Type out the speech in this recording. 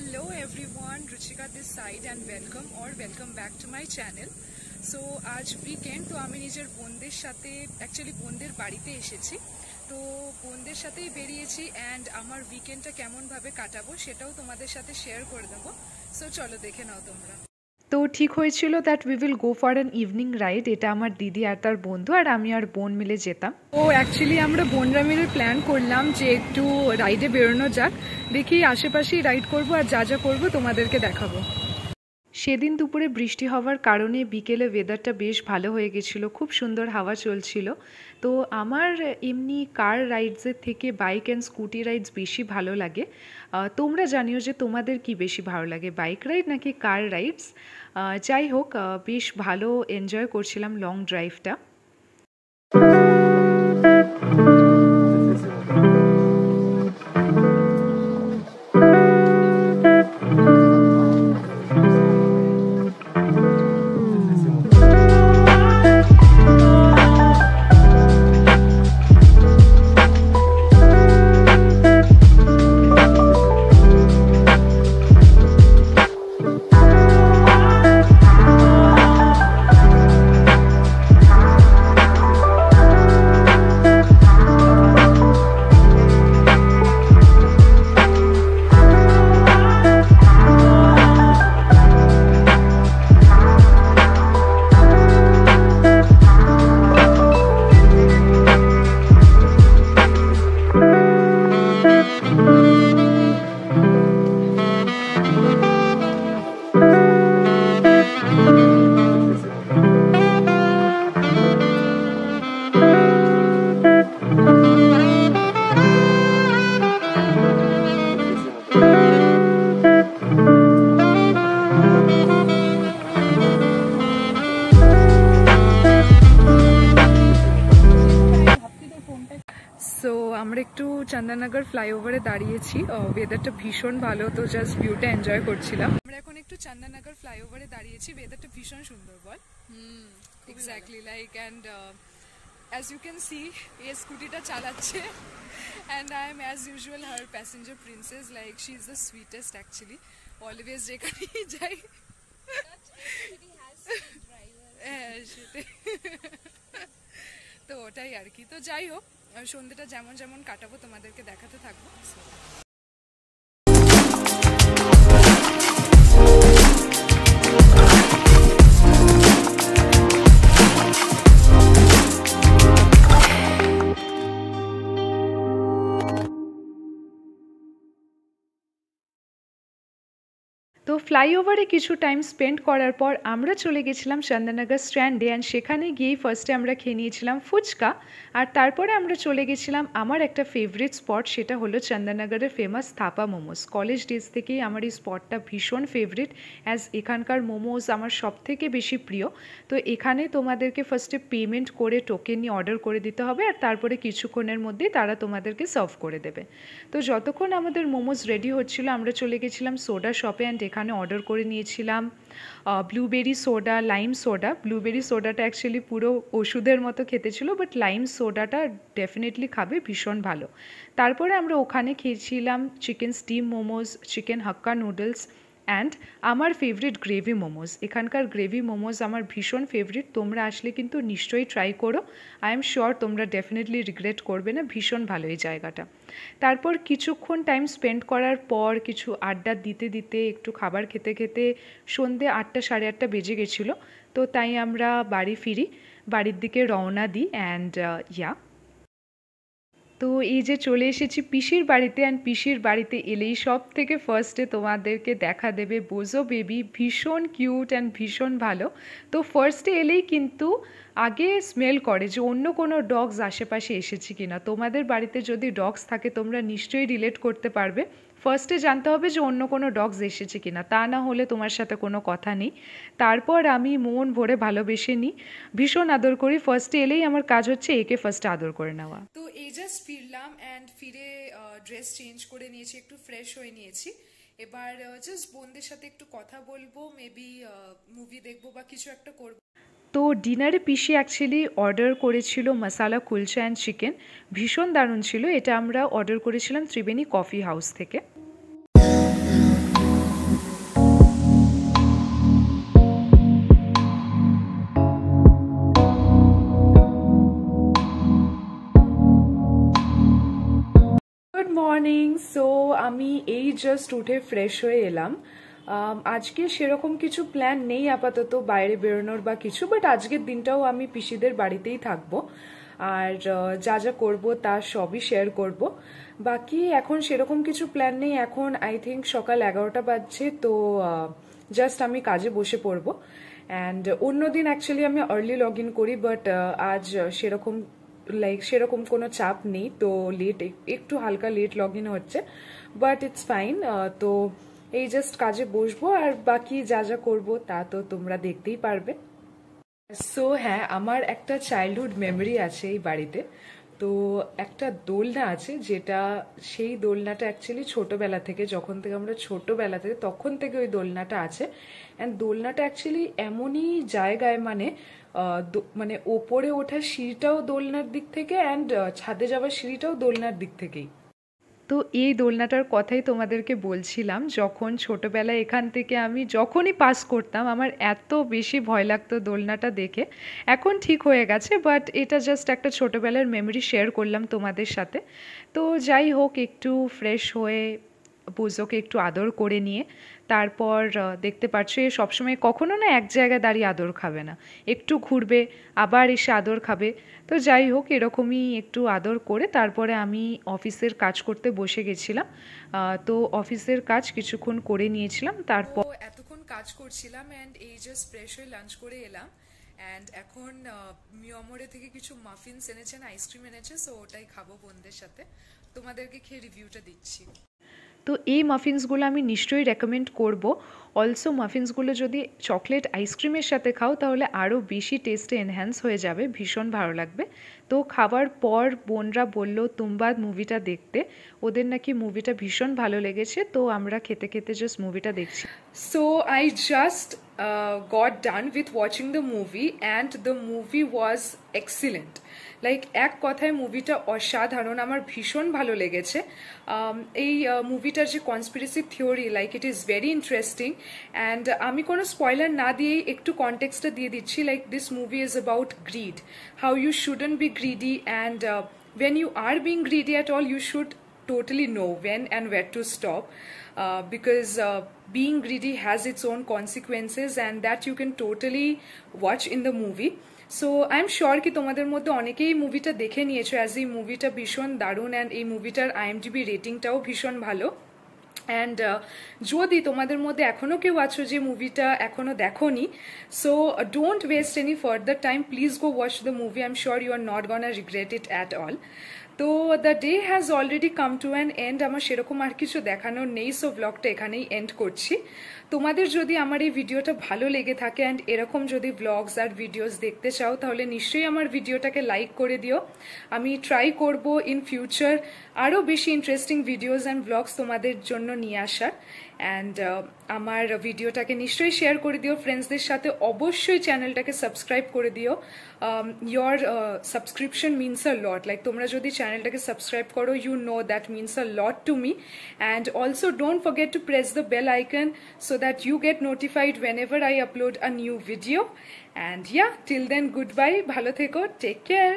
Hello everyone, Ruchika this side and welcome back to my channel. So आज weekend तो আমি নিজের বোনদের সাথে actually বোনদের বাড়িতে এসেছি তো বোনদের সাথেই বেরিয়েছি and আমার weekendটা কেমন ভাবে কাটাবো সেটাও তোমাদের সাথে শেয়ার করে দেব। সো চলো দেখে নাও তোমরা। তো ঠিক হয়েছিল that we will go for an evening ride. এটা আমার দিদি আর তার বন্ধু আর আমি আর বোন মিলে যেতাম। তো অ্যাকচুয়ালি আমরা বোনরা মিলে প্ল্যান করলাম যে একটু রাইডে বেরোনো যাক, দেখি আশেপাশেই রাইড করব আর যা যা করবো তোমাদেরকে দেখাবো। সেদিন দুপুরে বৃষ্টি হওয়ার কারণে বিকেলে ওয়েদারটা বেশ ভালো হয়ে গেছিলো, খুব সুন্দর হাওয়া চলছিল। তো আমার এমনি কার রাইডসের থেকে বাইক অ্যান্ড স্কুটি রাইডস বেশি ভালো লাগে। তোমরা জানিও যে তোমাদের কি বেশি ভালো লাগে, বাইক রাইড নাকি কার রাইডস। যাই হোক, বেশ ভালো এনজয় করছিলাম লং ড্রাইভটা। আমরা একটু চন্দননগর ফ্লাইওভারে দাঁড়িয়েছি, ওয়েদারটা ভীষণ ভালো, তো জাস্ট ভিউটা এনজয় করছিলাম। আমরা এখন একটু চন্দননগর ফ্লাইওভারে দাঁড়িয়েছি, ওয়েদারটা ভীষণ সুন্দর বল। Exactly like and as you can see এই স্কুটিটা চালাচ্ছে and I am as usual her passenger princess, like she is the sweetest actually. Always যেখানেই যাই হ্যাঁ সেটাই, তো ওটাই আর কি। তো যাই হোক, সন্ধ্যেটা যেমন যেমন কাটাবো তোমাদেরকে দেখাতে থাকবো। তো ফ্লাইওভারে কিছু টাইম স্পেন্ড করার পর আমরা চলে গেছিলাম চন্দননগর স্ট্যান্ডে অ্যান্ড সেখানে গিয়েই ফার্স্টে আমরা খেয়ে নিয়েছিলাম ফুচকা আর তারপরে আমরা চলে গেছিলাম আমার একটা ফেভারিট স্পট, সেটা হলো চন্দননগরের famous Thapa momos. College days থেকেই আমার এই স্পটটা ভীষণ ফেভারিট, অ্যাজ এখানকার মোমোস আমার সব থেকে বেশি প্রিয়। তো এখানে তোমাদেরকে ফার্স্টে পেমেন্ট করে টোকেন নিয়ে অর্ডার করে দিতে হবে আর তারপরে কিছুক্ষণের মধ্যেই তারা তোমাদেরকে সার্ভ করে দেবে। তো যতক্ষণ আমাদের মোমোস রেডি হচ্ছিলো আমরা চলে গেছিলাম সোডা শপে অ্যান্ড এখানে অর্ডার করে নিয়েছিলাম blueberry soda, lime soda. Blueberry সোডাটা অ্যাকচুয়ালি পুরো ওষুধের মতো খেতে ছিল, বাট লাইম সোডাটা ডেফিনেটলি খাবে, ভীষণ ভালো। তারপরে আমরা ওখানে খেয়েছিলাম chicken steam momos, chicken hakka noodles and আমার ফেভারিট গ্রেভি মোমোস। এখানকার গ্রেভি মোমোস আমার ভীষণ ফেভারিট, তোমরা আসলে কিন্তু নিশ্চয়ই ট্রাই করো। আই এম শিওর তোমরা ডেফিনেটলি রিগ্রেট করবে না, ভীষণ ভালো এই জায়গাটা। তারপর কিছুক্ষণ টাইম স্পেন্ড করার পর কিছু আড্ডা দিতে দিতে একটু খাবার খেতে খেতে সন্ধ্যে 8টা সাড়ে 8টা বেজে গেছিলো। তো তাই আমরা বাড়ি ফিরি, বাড়ির দিকে রওনা দিই অ্যান্ড তো এই যে চলে এসেছি পিসির বাড়িতে অ্যান্ড পিসির বাড়িতে এলেই সব থেকে ফার্স্টে তোমাদেরকে দেখা দেবে বোজো বেবি, ভীষণ কিউট অ্যান্ড ভীষণ ভালো। তো ফার্স্টে এলেই কিন্তু আগে স্মেল করে যে অন্য কোনো ডগস আশেপাশে এসেছে কিনা। তোমাদের বাড়িতে যদি ডগস থাকে তোমরা নিশ্চয়ই রিলেট করতে পারবে। ফার্স্টে জানতে হবে যে অন্য কোনো ডগস এসেছে কিনা, তা না হলে তোমার সাথে কোনো কথা নেই। তারপর আমি মন ভরে ভালোবেসে নিই, ভীষণ আদর করি। ফার্স্টে এলেই আমার কাজ হচ্ছে একে ফার্স্টে আদর করে নেওয়া। তো এই জাস্ট ফিরলাম অ্যান্ড ফিরে ড্রেস চেঞ্জ করে নিয়েছি, একটু ফ্রেশ হয়ে নিয়েছি। এবার জাস্ট বোনদের সাথে একটু কথা বলবো, মেবি মুভি দেখবো বা কিছু একটা করবো। তো ডিনারে পিসি অ্যাকচুয়ালি অর্ডার করেছিল মশালা কুলচা অ্যান্ড চিকেন, ভীষণ দারুণ ছিল। এটা আমরা অর্ডার করেছিলাম ত্রিবেণী কফি হাউস থেকে। মর্নিং। সো আমি এই জাস্ট উঠে ফ্রেশ হয়ে এলাম। আজকে সেরকম কিছু প্ল্যান নেই আপাতত বাইরে বেরোনোর বা কিছু, বাট আজকের দিনটাও আমি পিসিদের বাড়িতেই থাকবো। আর যা যা করবো তা সবই শেয়ার করব। বাকি এখন সেরকম কিছু প্ল্যান নেই। এখন আই থিঙ্ক সকাল 11টা বাজছে, তো জাস্ট আমি কাজে বসে পড়বো। অ্যান্ড অন্যদিন অ্যাকচুয়ালি আমি আর্লি লগ ইন করি, বাট আজ সেরকম কোনো চাপ নেই, তো লেট একটু হালকা লেট লগ ইন হচ্ছে, বাট ইটস ফাইন। তো এই জাস্ট কাজে বসবো, আর বাকি যা যা করবো তা তো তোমরা দেখতেই পারবে। সো হ্যাঁ, আমার একটা চাইল্ডহুড মেমোরি আছে এই বাড়িতে। তো একটা দোলনা আছে, যেটা সেই দোলনাটা অ্যাকচুয়ালি ছোটবেলা থেকে, যখন থেকে আমরা ছোটবেলা থেকে তখন থেকে ওই দোলনাটা আছে। অ্যান্ড দোলনাটা অ্যাকচুয়ালি এমনই জায়গায়, মানে ওপরে ওঠার সিঁড়িটাও দোলনার দিক থেকে, অ্যান্ড ছাদে যাওয়ার সিঁড়িটাও দোলনার দিক থেকেই। তো এই দোলনাটার কথাই তোমাদেরকে বলছিলাম। যখন ছোটবেলায় এখান থেকে আমি যখনই পাস করতাম, আমার এত বেশি ভয় লাগতো দোলনাটা দেখে। এখন ঠিক হয়ে গেছে, বাট এটা জাস্ট একটা ছোটবেলার মেমরি শেয়ার করলাম তোমাদের সাথে। তো যাই হোক, একটু ফ্রেশ হয়ে পুজোকে একটু আদর করে নিয়ে তারপর দেখতে পাচ্ছ, এ সবসময় কখনো না এক জায়গায় দাঁড়িয়ে আদর খাবে না, একটু ঘুরবে আবার এসে আদর খাবে। তো যাই হোক, এরকমই একটু আদর করে তারপরে আমি অফিসের কাজ করতে বসে গেছিলাম। তো অফিসের কাজ কিছুক্ষণ করে নিয়েছিলাম, তারপর এতক্ষণ কাজ করছিলাম অ্যান্ড এই জাস্ট ফ্রেশ হয়ে লাঞ্চ করে এলাম। অ্যান্ড এখন মিয়ামোরে থেকে কিছু মাফিনস এনেছেন, আইসক্রিম এনেছে, সো ওটাই খাবো বোনদের সাথে। তোমাদেরকে খেয়ে রিভিউটা দিচ্ছি। তো এই মাফিনসগুলো আমি নিশ্চয়ই রেকমেন্ড করব। অলসো মাফিনসগুলো যদি চকলেট আইসক্রিমের সাথে খাও তাহলে আরও বেশি টেস্টে এনহ্যান্স হয়ে যাবে, ভীষণ ভালো লাগবে। তো খাবার পর বোনরা বলল তুমবাদ মুভিটা দেখতে, ওদের নাকি মুভিটা ভীষণ ভালো লেগেছে। তো আমরা খেতে খেতে জাস্ট মুভিটা দেখছি। So I just got done with watching the movie and the movie was excellent. Like এক কথায় মুভিটা অসাধারণ, আমার ভীষণ ভালো লেগেছে। এই মুভিটার যে conspiracy theory, like it is very interesting. And আমি কোনো স্পয়লার না দিয়েই একটু কনটেক্সটটা দিয়ে দিচ্ছি। Like this movie is about greed, how you shouldn't be greedy, and when you are being greedy at all, you should totally know when and where to stop, because being greedy has its own consequences, and that you can totally watch in the movie. So I am sure কি তোমাদের মধ্যে অনেকেই মুভিটা দেখে নিয়েছো, as এই মুভিটা ভীষণ দারুণ, অ্যান্ড এই মুভিটার IMDb রেটিংটাও ভীষণ ভালো। অ্যান্ড যদি তোমাদের মধ্যে এখনও কেউ আছো যে মুভিটা এখনও দেখোনি, so don't waste any further time, please go watch the movie. I am sure you are not gonna regret it at all. তো the day has already come to an end. আমার সেরকম আর কিছু দেখানোর নেই, সো ব্লগটা এখানেই and করছি। তোমাদের যদি আমার এই ভিডিওটা ভালো লেগে থাকে অ্যান্ড এরকম যদি ব্লগস আর ভিডিওস দেখতে চাও, তাহলে নিশ্চয়ই আমার ভিডিওটাকে লাইক করে দিও। আমি ট্রাই করব ইন ফিউচার আরও বেশি ইন্টারেস্টিং ভিডিওস অ্যান্ড ব্লগস তোমাদের জন্য নিয়ে আসার। অ্যান্ড আমার ভিডিওটাকে নিশ্চয়ই শেয়ার করে দিও ফ্রেন্ডসদের সাথে। অবশ্যই চ্যানেলটাকে সাবস্ক্রাইব করে দিও। Your subscription means a lot. Like তোমরা যদি চ্যানেলটাকে সাবস্ক্রাইব করো, you know that means a lot to me. And also don't forget to press the bell icon so that you get notified whenever I upload a new video. And yeah, till then, goodbye, bhalo theko, take care.